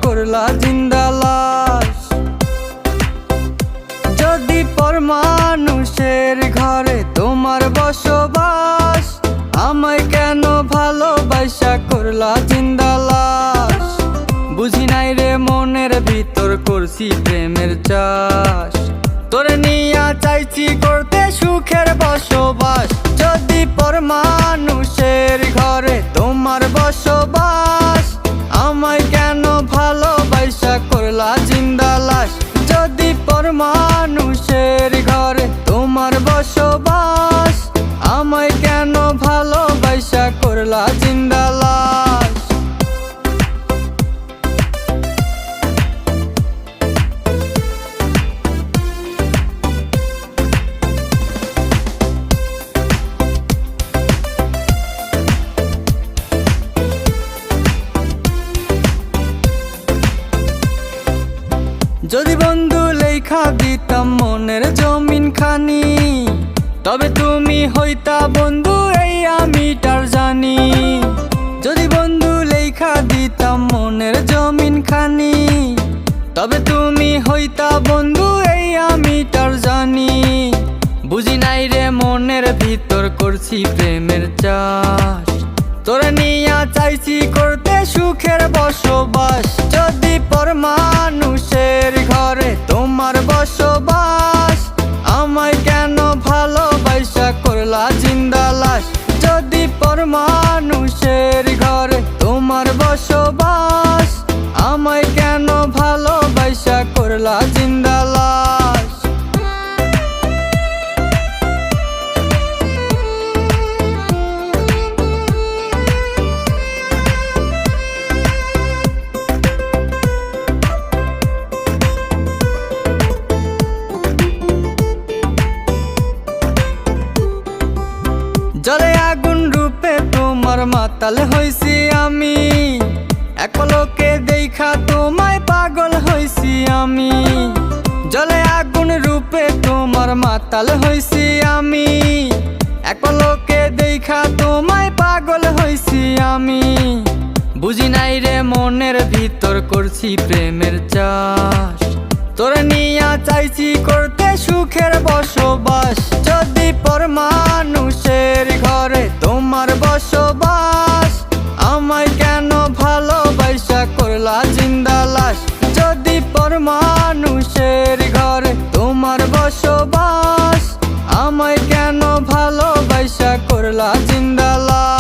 করলা জিন্দা লাশ। যদি পর মানুষের ঘরে তোমার বসবাস, আমায় কেন ভালোবাসা করলা জিন্দা লাশ। বুঝি নাই রে মনের ভিতর করছি প্রেমের চাষ, তোরে নিয়া চাইছি করতে সুখের বসবাস। যদি পর মানুষের ঘরে তোমার বসবাস, আমায় কেন ভালোবাসা করলা জিন্দা লাশ। যদি পর মানুষের ঘরে তোমার বসবাস, আমায় কেন ভালোবাসা করলা জিন্দা লাশ। যদি বন্ধু লেখা দিতাম মনের জমিন খানি, তবে তুমি হইতা বন্ধু এই আমিটার জানি। যদি বন্ধু লেখা দিতাম মনের জমিন খানি, তবে তুমি হইতা বন্ধু এই আমিটার জানি। বুঝি নাই রে মনের ভিতর করছি প্রেমের চাষ, তোরে নিয়া চাইছি করতে সুখের বসবাস। যদি পর মানুষের ঘরে তোমার বসবাস, আমায় কেন ভালোবাসা করলা জিন্দা লাশ। যদি পর মানুষের ঘরে তোমার বসবাস, আমায় কেন ভালোবাসা করলা জিন্দা লাশ। জলে আগুন রূপে তোমার মাতাল হইছি আমি, এক পলকে দেখা তোমায় পাগল হইছি আমি। জলে আগুন রূপে তোমার মাতাল হইছি আমি, এক পলকে দেখা তোমায় পাগল হইছি আমি। বুঝি নাই রে মনের ভিতর করছি প্রেমের চাষ, তোরে নিয়া চাইছি করতে সুখের বসবাস। যদি পর মানুষের ঘরে তোমার বসবাস, আমায় কেন ভালোবাসা করলা জিন্দা লাশ। যদি পর মানুষের ঘরে তোমার বসবাস, আমায় কেন ভালোবাসা করলা জিন্দা লাশ।